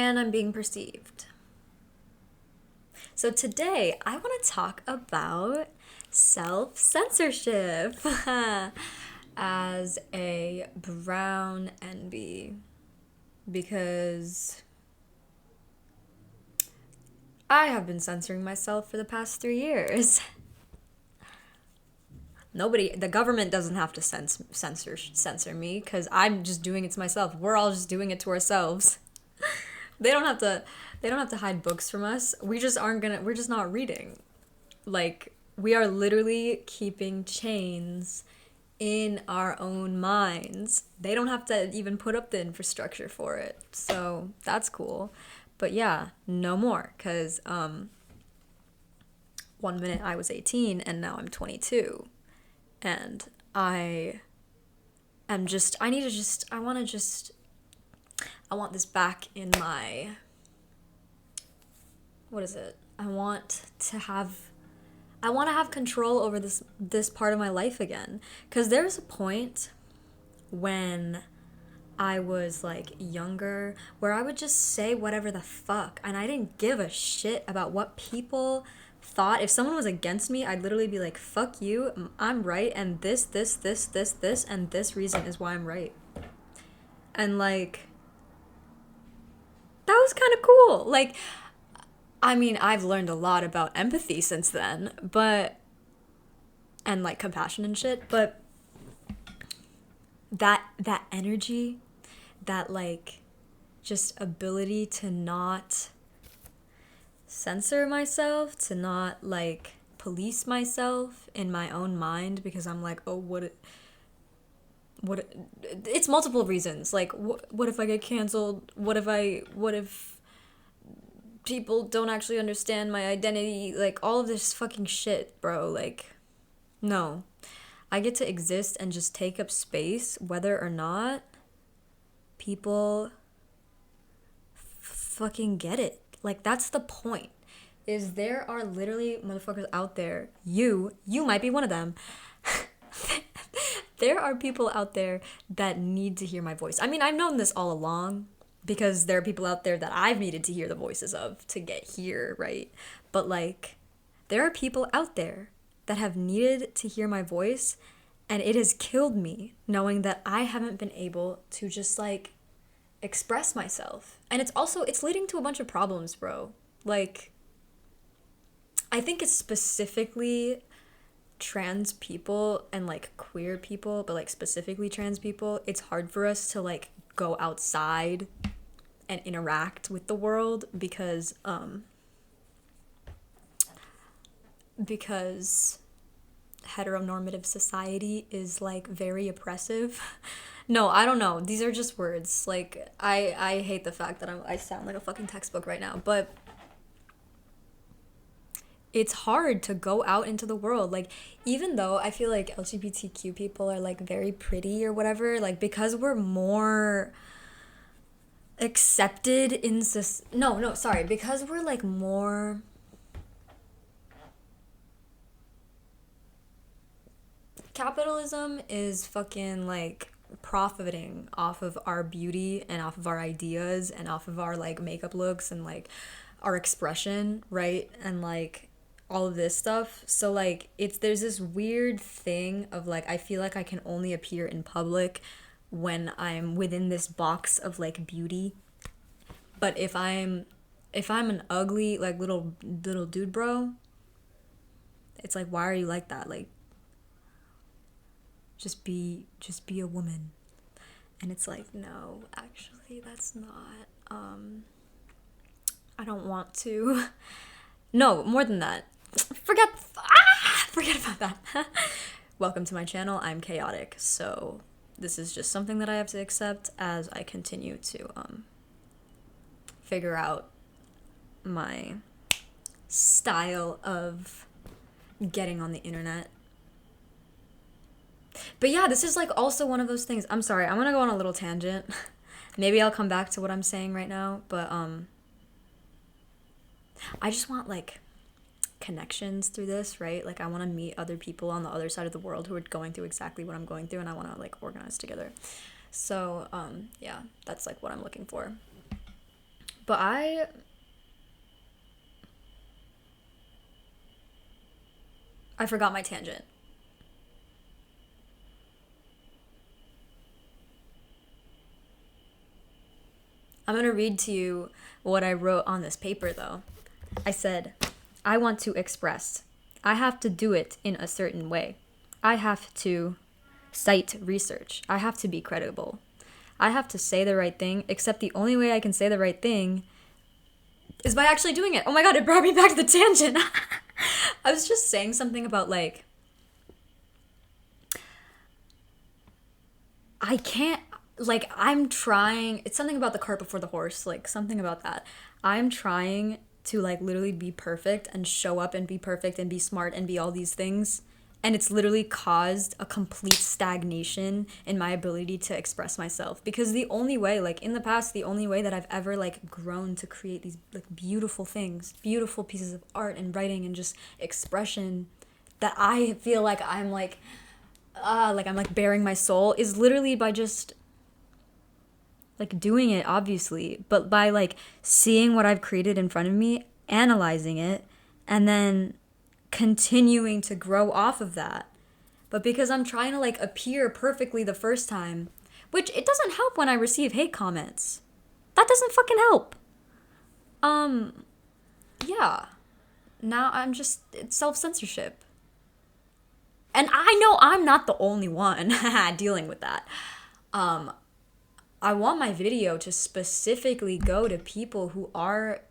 and I'm being perceived. So today I want to talk about self-censorship as a brown enby, because I have been censoring myself for the past 3 years. The government doesn't have to censor me, because I'm just doing it to myself. We're all just doing it to ourselves. They don't have to hide books from us. We're just not reading. Like, we are literally keeping chains in our own minds. They don't have to even put up the infrastructure for it. So that's cool. But yeah, no more. Because 1 minute I was 18 and now I'm 22. And I want this back in my, what is it? I want to have control over this part of my life again. Because there was a point when I was like younger where I would just say whatever the fuck, and I didn't give a shit about what people thought. If someone was against me, I'd literally be like, fuck you, I'm right, and this, and this reason is why I'm right. And like, that was kind of cool. Like, I mean, I've learned a lot about empathy since then, and like compassion and shit, but that energy, that like just ability to not censor myself, to not like police myself in my own mind, because I'm like, oh, it's multiple reasons. Like, what if I get canceled? What if people don't actually understand my identity? Like, all of this fucking shit, bro. Like, no. I get to exist and just take up space, whether or not people fucking get it. Like, that's the point. Is there are literally motherfuckers out there. You might be one of them. There are people out there that need to hear my voice. I mean, I've known this all along, because there are people out there that I've needed to hear the voices of to get here, right? But like, there are people out there that have needed to hear my voice, and it has killed me knowing that I haven't been able to just like express myself. And it's leading to a bunch of problems, bro. Like, I think it's specifically trans people and like queer people, but like specifically trans people, it's hard for us to like go outside and interact with the world, because heteronormative society is like very oppressive. No, I don't know. These are just words. Like, I hate the fact that I sound like a fucking textbook right now, but it's hard to go out into the world. Like, even though I feel like LGBTQ people are like very pretty or whatever, like, because we're more accepted in because we're like more, capitalism is fucking like profiting off of our beauty and off of our ideas and off of our like makeup looks and like our expression, right? And like all of this stuff. So like, there's this weird thing of like, I feel like I can only appear in public when I'm within this box of like beauty. But if I'm an ugly like little dude, bro, it's like, why are you like that? Like, just be a woman. And it's like, no, actually that's not, I don't want to. No, more than that. Forget about that. Welcome to my channel. I'm chaotic, so this is just something that I have to accept as I continue to figure out my style of getting on the internet. But yeah, this is like also one of those things. I'm sorry, I'm gonna go on a little tangent. Maybe I'll come back to what I'm saying right now, but I just want like connections through this, right? Like, I want to meet other people on the other side of the world who are going through exactly what I'm going through, and I want to like organize together. So yeah, that's like what I'm looking for. But I forgot my tangent. I'm going to read to you what I wrote on this paper, though. I said, I want to express. I have to do it in a certain way. I have to cite research. I have to be credible. I have to say the right thing, except the only way I can say the right thing is by actually doing it. Oh my god, it brought me back to the tangent. I was just saying something about, like, I can't, like, I'm trying, it's something about the cart before the horse, like, something about that. I'm trying to, like, literally be perfect and show up and be perfect and be smart and be all these things. And it's literally caused a complete stagnation in my ability to express myself. Because the only way, like, in the past, the only way that I've ever, like, grown to create these, like, beautiful things, beautiful pieces of art and writing and just expression that I feel like I'm, like I'm, like, bearing my soul is literally by just, like, doing it, obviously, but by, like, seeing what I've created in front of me, analyzing it, and then continuing to grow off of that. But because I'm trying to, like, appear perfectly the first time, which it doesn't help when I receive hate comments. That doesn't fucking help. Yeah. Now I'm just, it's self-censorship. And I know I'm not the only one dealing with that. I want my video to specifically go to people who are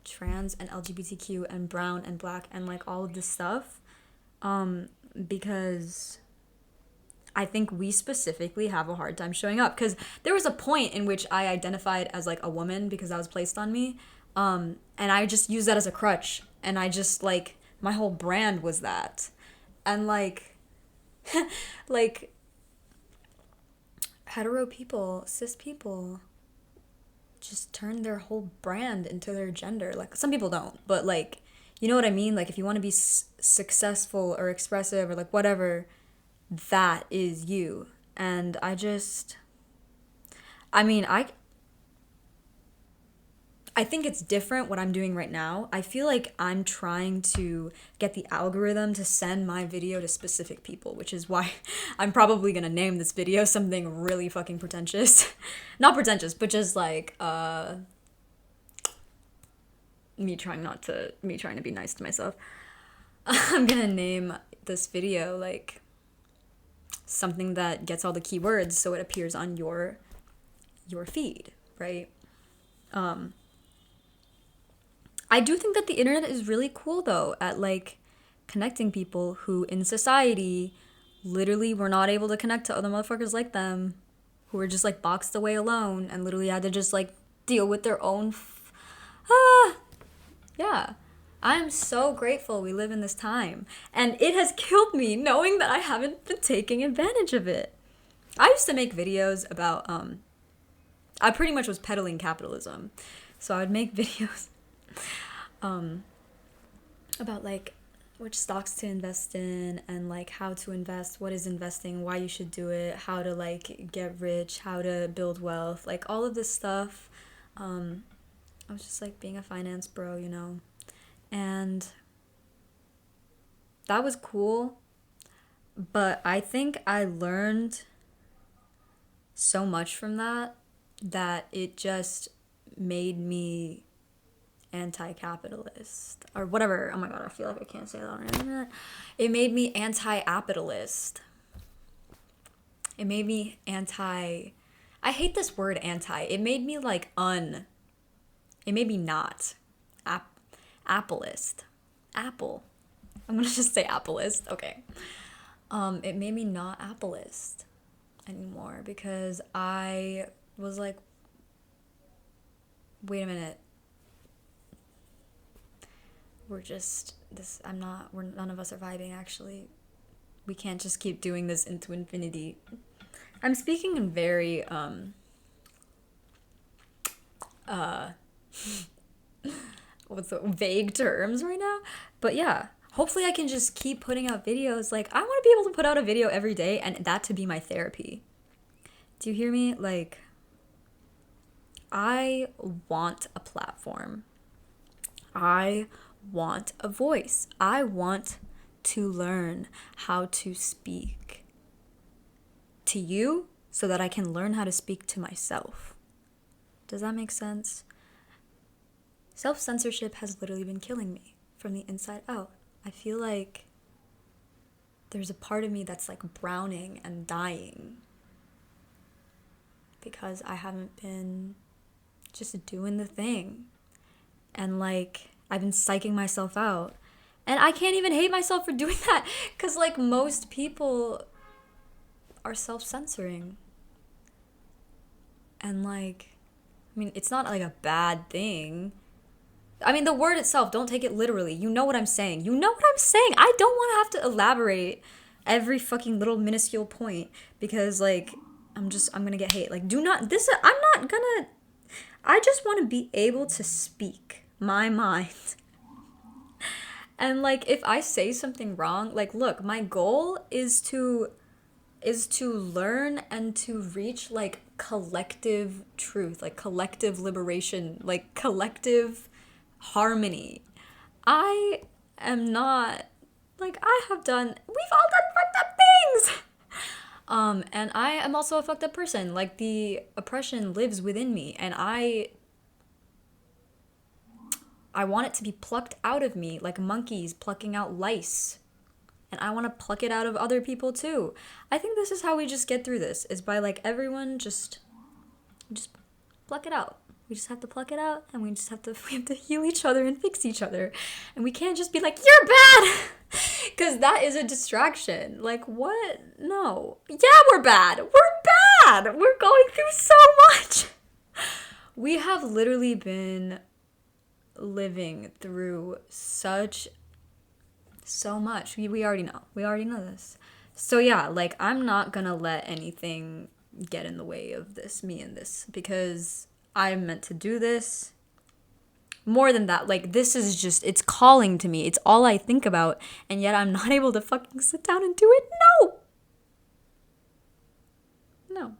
trans and LGBTQ and brown and black and, like, all of this stuff, because I think we specifically have a hard time showing up. Because there was a point in which I identified as, like, a woman because that was placed on me, and I just used that as a crutch, and I just, like, my whole brand was that. And, like, like, hetero people, cis people just turn their whole brand into their gender. Like, some people don't, but, like, you know what I mean? Like, if you want to be successful or expressive or, like, whatever, that is you. And I just, I mean, I think it's different what I'm doing right now. I feel like I'm trying to get the algorithm to send my video to specific people, which is why I'm probably gonna name this video something really fucking pretentious. Not pretentious, but just, like, me trying to be nice to myself. I'm gonna name this video, like, something that gets all the keywords so it appears on your feed, right? I do think that the internet is really cool, though, at, like, connecting people who in society literally were not able to connect to other motherfuckers like them, who were just, like, boxed away alone and literally had to just, like, deal with their own yeah. I'm so grateful we live in this time. And it has killed me knowing that I haven't been taking advantage of it. I used to make videos about, I pretty much was peddling capitalism. So I would make videos about, like, which stocks to invest in and, like, how to invest, what is investing, why you should do it, how to, like, get rich, how to build wealth, like, all of this stuff. I was just, like, being a finance bro, you know, and that was cool, but I think I learned so much from that it just made me anti-capitalist or whatever. Oh my god, I feel like I can't say that on internet. It made me anti-capitalist. It made me I hate this word anti. It made me, like, it made me not Appleist. Apple. I'm gonna just say Appleist. Okay. It made me not Appleist anymore because I was like, wait a minute. We're none of us are vibing, actually. We can't just keep doing this into infinity. I'm speaking in very, vague terms right now. But yeah, hopefully I can just keep putting out videos. Like, I want to be able to put out a video every day and that to be my therapy. Do you hear me? Like, I want a platform. I want a voice. I want to learn how to speak to you so that I can learn how to speak to myself. Does that make sense? Self-censorship has literally been killing me from the inside out. I feel like there's a part of me that's like browning and dying because I haven't been just doing the thing. And like, I've been psyching myself out. And I can't even hate myself for doing that because like most people are self-censoring. And like, I mean, it's not like a bad thing. I mean, the word itself, don't take it literally. You know what I'm saying. You know what I'm saying. I don't want to have to elaborate every fucking little minuscule point because like I'm gonna get hate. Like, I just want to be able to speak my mind. And like if I say something wrong, like look, my goal is to learn and to reach like collective truth, like collective liberation, like collective harmony. I am not like we've all done fucked up things. And I am also a fucked up person. Like the oppression lives within me and I want it to be plucked out of me like monkeys plucking out lice. And I want to pluck it out of other people too. I think this is how we just get through this, is by like everyone just pluck it out. We just have to pluck it out and we have to heal each other and fix each other. And we can't just be like, you're bad! Because that is a distraction. Like, what? No. Yeah, we're bad. We're bad! We're going through so much! We have literally been living through so much. We already know. We already know this. So yeah, like I'm not gonna let anything get in the way of me and this because I'm meant to do this. More than that, like this is just, it's calling to me. It's all I think about and yet I'm not able to fucking sit down and do it. No.